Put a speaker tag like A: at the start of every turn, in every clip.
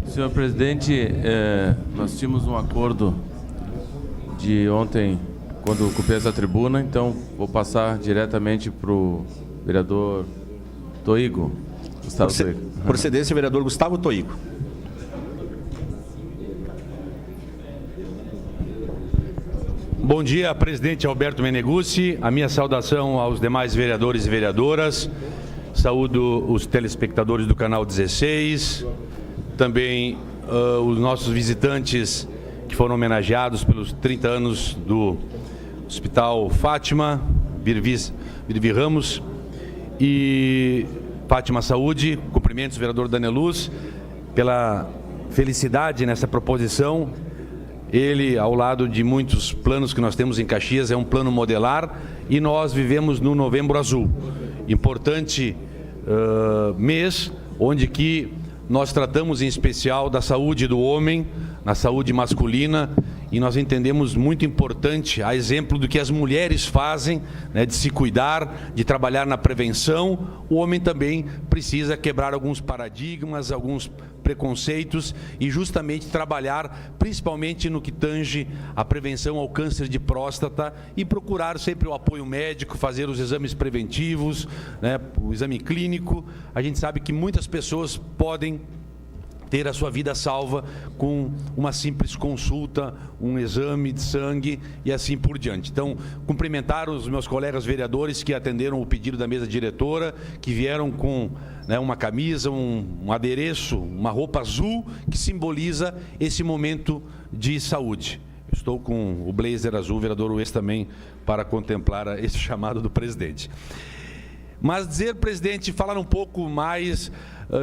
A: Senhor presidente, nós tínhamos um acordo de ontem, quando ocupei essa tribuna, então vou passar diretamente para o vereador Toigo. Gustavo Toigo.
B: Procedência, vereador Gustavo Toigo.
C: Bom dia, presidente Alberto Meneguzzi. A minha saudação aos demais vereadores e vereadoras. Saúdo os telespectadores do canal 16. Também os nossos visitantes que foram homenageados pelos 30 anos do Hospital Fátima, Virvi Ramos e Fátima Saúde. Cumprimentos, vereador Daneluz, pela felicidade nessa proposição. Ele, ao lado de muitos planos que nós temos em Caxias, é um plano modelar e nós vivemos no Novembro Azul. Importante mês, onde que nós tratamos em especial da saúde do homem, na saúde masculina, e nós entendemos muito importante, a exemplo do que as mulheres fazem, né, de se cuidar, de trabalhar na prevenção. O homem também precisa quebrar alguns paradigmas, alguns preconceitos e justamente trabalhar principalmente no que tange a prevenção ao câncer de próstata e procurar sempre o apoio médico, fazer os exames preventivos, né, o exame clínico. A gente sabe que muitas pessoas podem ter a sua vida salva com uma simples consulta, um exame de sangue e assim por diante. Então, cumprimentar os meus colegas vereadores que atenderam o pedido da mesa diretora, que vieram com, né, uma camisa, um adereço, uma roupa azul, que simboliza esse momento de saúde. Estou com o blazer azul, vereador Ues, também, para contemplar esse chamado do presidente. Mas dizer, presidente, falar um pouco mais,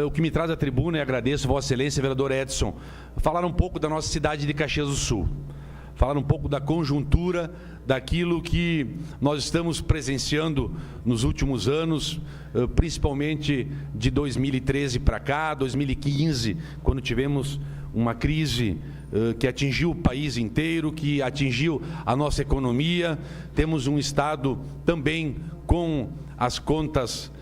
C: o que me traz à tribuna, e agradeço Vossa Excelência, vereador Edson, falar um pouco da nossa cidade de Caxias do Sul, falar um pouco da conjuntura, daquilo que nós estamos presenciando nos últimos anos, principalmente de 2013 para cá, 2015, quando tivemos uma crise que atingiu o país inteiro, que atingiu a nossa economia. Temos um estado também com as contas,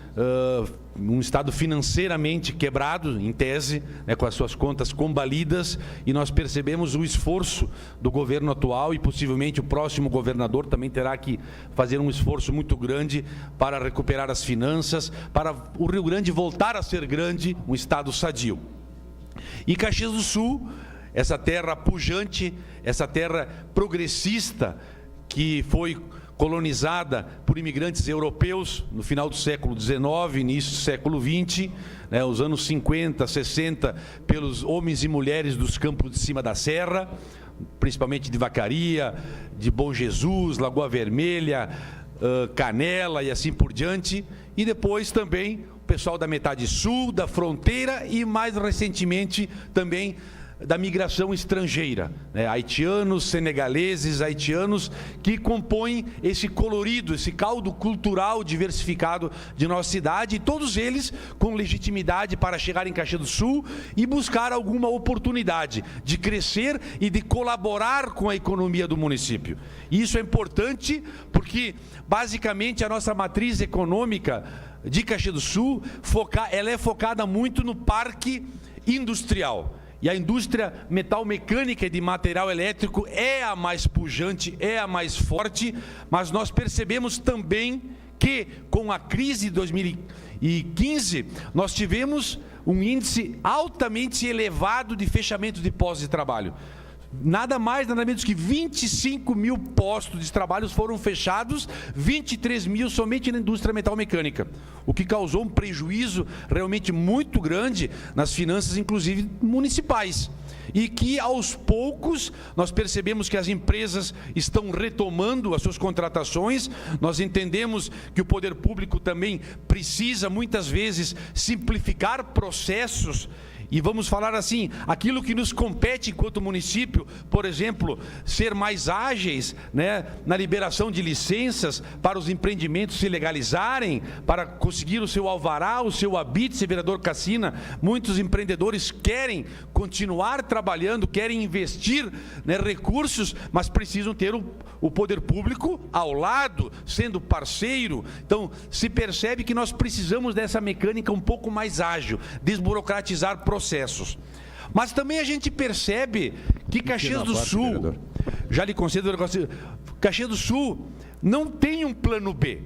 C: um estado financeiramente quebrado, em tese, né, com as suas contas combalidas, e nós percebemos o esforço do governo atual e possivelmente o próximo governador também terá que fazer um esforço muito grande para recuperar as finanças, para o Rio Grande voltar a ser grande, um estado sadio. E Caxias do Sul, essa terra pujante, essa terra progressista que foi colonizada por imigrantes europeus no final do século XIX, início do século XX, né, os anos 50, 60, pelos homens e mulheres dos campos de cima da serra, principalmente de Vacaria, de Bom Jesus, Lagoa Vermelha, Canela e assim por diante, e depois também o pessoal da metade sul, da fronteira e mais recentemente também da migração estrangeira, né? Haitianos, senegaleses, haitianos, que compõem esse colorido, esse caldo cultural diversificado de nossa cidade, e todos eles com legitimidade para chegar em Caxias do Sul e buscar alguma oportunidade de crescer e de colaborar com a economia do município. E isso é importante porque, basicamente, a nossa matriz econômica de Caxias do Sul, ela é focada muito no parque industrial. E a indústria metal-mecânica e de material elétrico é a mais pujante, é a mais forte, mas nós percebemos também que, com a crise de 2015, nós tivemos um índice altamente elevado de fechamento de postos de trabalho. Nada mais, nada menos que 25 mil postos de trabalho foram fechados, 23 mil somente na indústria metal-mecânica, o que causou um prejuízo realmente muito grande nas finanças, inclusive municipais. E que, aos poucos, nós percebemos que as empresas estão retomando as suas contratações. Nós entendemos que o poder público também precisa, muitas vezes, simplificar processos e vamos falar assim, aquilo que nos compete enquanto município, por exemplo, ser mais ágeis, né, na liberação de licenças para os empreendimentos se legalizarem, para conseguir o seu alvará, o seu habite, vereador Cassina. Muitos empreendedores querem continuar trabalhando, querem investir, né, recursos, mas precisam ter o poder público ao lado, sendo parceiro. Então, se percebe que nós precisamos dessa mecânica um pouco mais ágil, desburocratizar processos. Mas também a gente percebe que Caxias do Sul, já lhe concedo, Caxias do Sul não tem um plano B.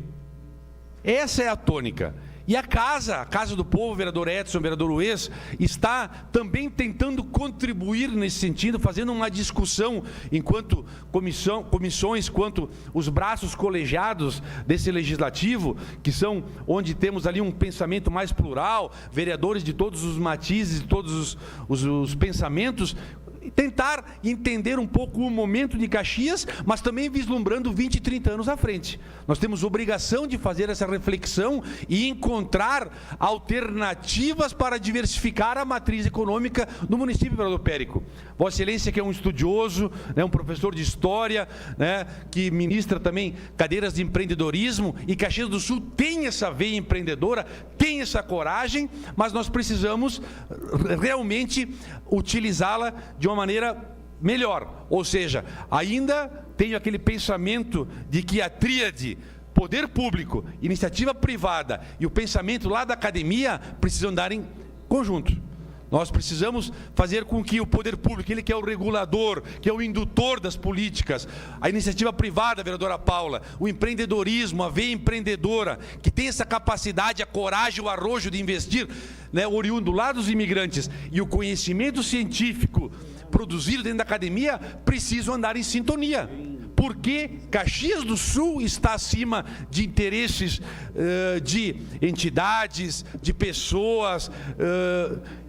C: Essa é a tônica. E a Casa do Povo, vereador Edson, vereador Ues, está também tentando contribuir nesse sentido, fazendo uma discussão enquanto comissões, quanto os braços colegiados desse legislativo, que são onde temos ali um pensamento mais plural, vereadores de todos os matizes, de todos os pensamentos, tentar entender um pouco o momento de Caxias, mas também vislumbrando 20, 30 anos à frente. Nós temos obrigação de fazer essa reflexão e encontrar alternativas para diversificar a matriz econômica do município, vereador Périco. Vossa Excelência, que é um estudioso, né, um professor de história, né, que ministra também cadeiras de empreendedorismo, e Caxias do Sul tem essa veia empreendedora, tem essa coragem, mas nós precisamos realmente utilizá-la de uma maneira melhor. Ou seja, ainda tenho aquele pensamento de que a tríade poder público, iniciativa privada e o pensamento lá da academia precisam andar em conjunto. Nós precisamos fazer com que o poder público, ele que é o regulador, que é o indutor das políticas, a iniciativa privada, vereadora Paula, o empreendedorismo, a veia empreendedora, que tem essa capacidade, a coragem, o arrojo de investir, né, oriundo lá dos imigrantes, e o conhecimento científico produzido dentro da academia, precisam andar em sintonia. Porque Caxias do Sul está acima de interesses de entidades, de pessoas,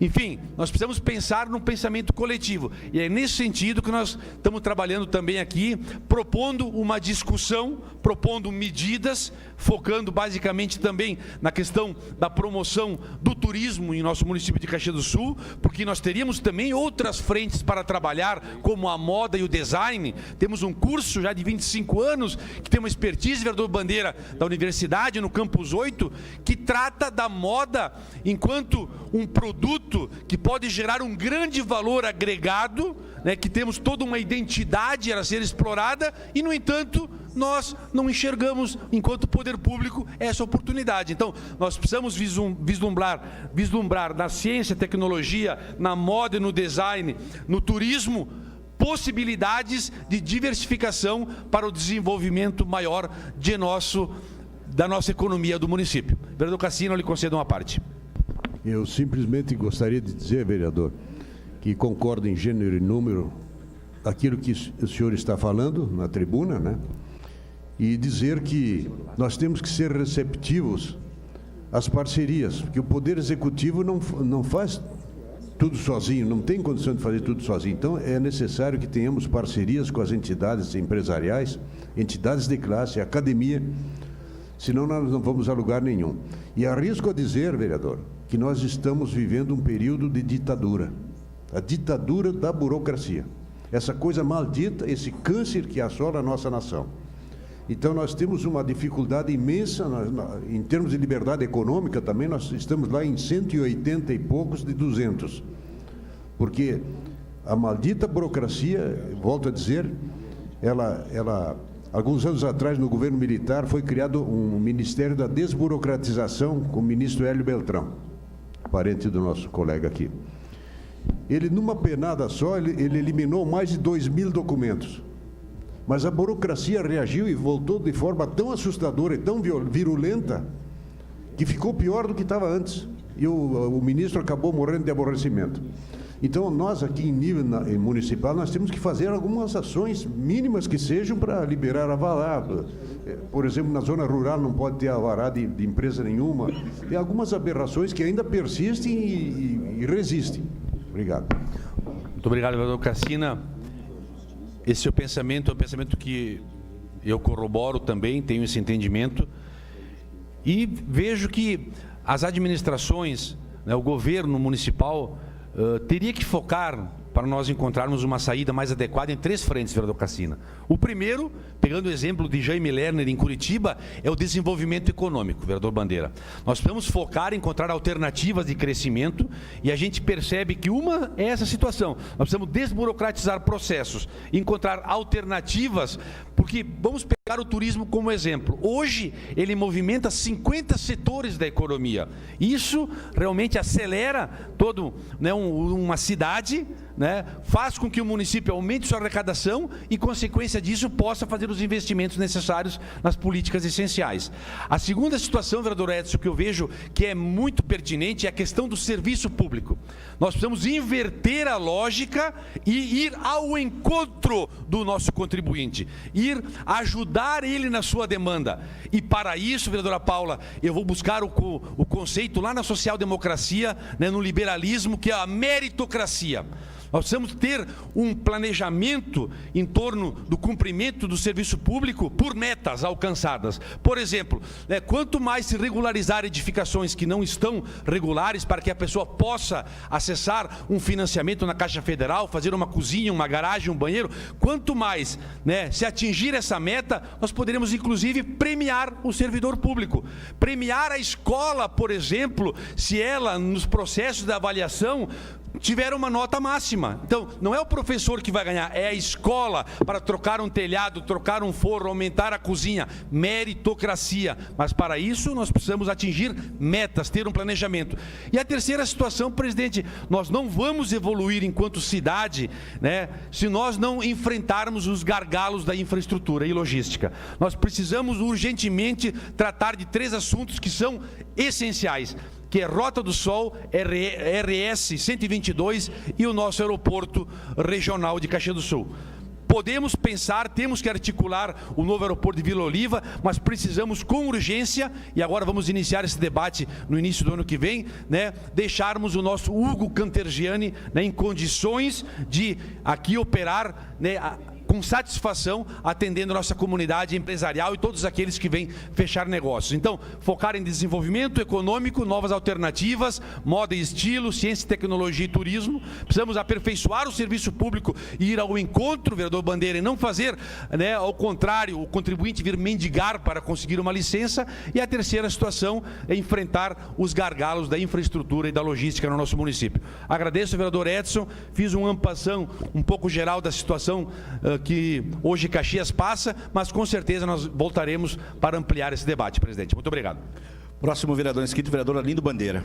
C: enfim, nós precisamos pensar num pensamento coletivo. E é nesse sentido que nós estamos trabalhando também aqui, propondo uma discussão, propondo medidas, focando basicamente também na questão da promoção do turismo em nosso município de Caxias do Sul, porque nós teríamos também outras frentes para trabalhar, como a moda e o design. Temos um curso já de 25 anos, que tem uma expertise, vereador Bandeira, da universidade, no Campus 8, que trata da moda enquanto um produto que pode gerar um grande valor agregado, né, que temos toda uma identidade a ser explorada, e, no entanto, nós não enxergamos, enquanto poder público, essa oportunidade. Então, nós precisamos vislumbrar na ciência, tecnologia, na moda e no design, no turismo, possibilidades de diversificação para o desenvolvimento maior da nossa economia do município. Vereador Cassina, eu lhe concedo uma parte.
D: Eu simplesmente gostaria de dizer, vereador, que concordo em gênero e número aquilo que o senhor está falando na tribuna, né? E dizer que nós temos que ser receptivos às parcerias, porque o Poder Executivo não faz tudo sozinho, não tem condição de fazer tudo sozinho. Então, é necessário que tenhamos parcerias com as entidades empresariais, entidades de classe, academia, senão nós não vamos a lugar nenhum. E arrisco a dizer, vereador, que nós estamos vivendo um período de ditadura, a ditadura da burocracia. Essa coisa maldita, esse câncer que assola a nossa nação. Então, nós temos uma dificuldade imensa, em termos de liberdade econômica também, nós estamos lá em 180 e poucos de 200. Porque a maldita burocracia, volto a dizer, alguns anos atrás, no governo militar, foi criado um Ministério da Desburocratização com o ministro Hélio Beltrão, parente do nosso colega aqui. Ele, numa penada só, ele eliminou mais de 2.000 documentos. Mas a burocracia reagiu e voltou de forma tão assustadora e tão virulenta que ficou pior do que estava antes. E o ministro acabou morrendo de aborrecimento. Então, nós aqui em nível municipal, nós temos que fazer algumas ações mínimas que sejam para liberar alvará. Por exemplo, na zona rural não pode ter alvará de empresa nenhuma. Tem algumas aberrações que ainda persistem e resistem. Obrigado.
C: Muito obrigado, vereador Cassina. Esse seu pensamento é um pensamento que eu corroboro também, tenho esse entendimento. E vejo que as administrações, né, o governo municipal, teria que focar para nós encontrarmos uma saída mais adequada em 3 frentes, vereador Cassina. O primeiro, pegando o exemplo de Jaime Lerner em Curitiba, é o desenvolvimento econômico, vereador Bandeira. Nós precisamos focar em encontrar alternativas de crescimento e a gente percebe que uma é essa situação. Nós precisamos desburocratizar processos, encontrar alternativas, porque vamos pegar o turismo como exemplo. Hoje, ele movimenta 50 setores da economia. Isso realmente acelera toda uma cidade, né, faz com que o município aumente sua arrecadação e, consequência disso, possa fazer os investimentos necessários nas políticas essenciais. A segunda situação, vereador Edson, que eu vejo que é muito pertinente é a questão do serviço público. Nós precisamos inverter a lógica e ir ao encontro do nosso contribuinte, ir ajudar ele na sua demanda. E para isso, vereadora Paula, eu vou buscar o conceito lá na social-democracia, né, no liberalismo, que é a meritocracia. Nós precisamos ter um planejamento em torno do cumprimento do serviço público por metas alcançadas. Por exemplo, quanto mais se regularizar edificações que não estão regulares para que a pessoa possa acessar um financiamento na Caixa Federal, fazer uma cozinha, uma garagem, um banheiro, quanto mais, né, se atingir essa meta, nós poderemos inclusive premiar o servidor público. Premiar a escola, por exemplo, se ela nos processos de avaliação tiver uma nota máxima. Então, não é o professor que vai ganhar, é a escola para trocar um telhado, trocar um forro, aumentar a cozinha. Meritocracia. Mas para isso nós precisamos atingir metas, ter um planejamento. E a terceira situação, presidente, nós não vamos evoluir enquanto cidade, né, se nós não enfrentarmos os gargalos da infraestrutura e logística. Nós precisamos urgentemente tratar de 3 assuntos que são essenciais, que é Rota do Sol, RS 122 e o nosso aeroporto regional de Caxias do Sul. Podemos pensar, temos que articular o novo aeroporto de Vila Oliva, mas precisamos com urgência, e agora vamos iniciar esse debate no início do ano que vem, né, deixarmos o nosso Hugo Cantergiani, né, em condições de aqui operar, né, com satisfação, atendendo a nossa comunidade empresarial e todos aqueles que vêm fechar negócios. Então, focar em desenvolvimento econômico, novas alternativas, moda e estilo, ciência, tecnologia e turismo. Precisamos aperfeiçoar o serviço público e ir ao encontro, vereador Bandeira, e não fazer, né, ao contrário, o contribuinte vir mendigar para conseguir uma licença. E a terceira situação é enfrentar os gargalos da infraestrutura e da logística no nosso município. Agradeço, vereador Edson, fiz um ampassão um pouco geral da situação que hoje Caxias passa, mas com certeza nós voltaremos para ampliar esse debate, presidente. Muito obrigado.
B: Próximo vereador inscrito, vereador Arlindo Bandeira.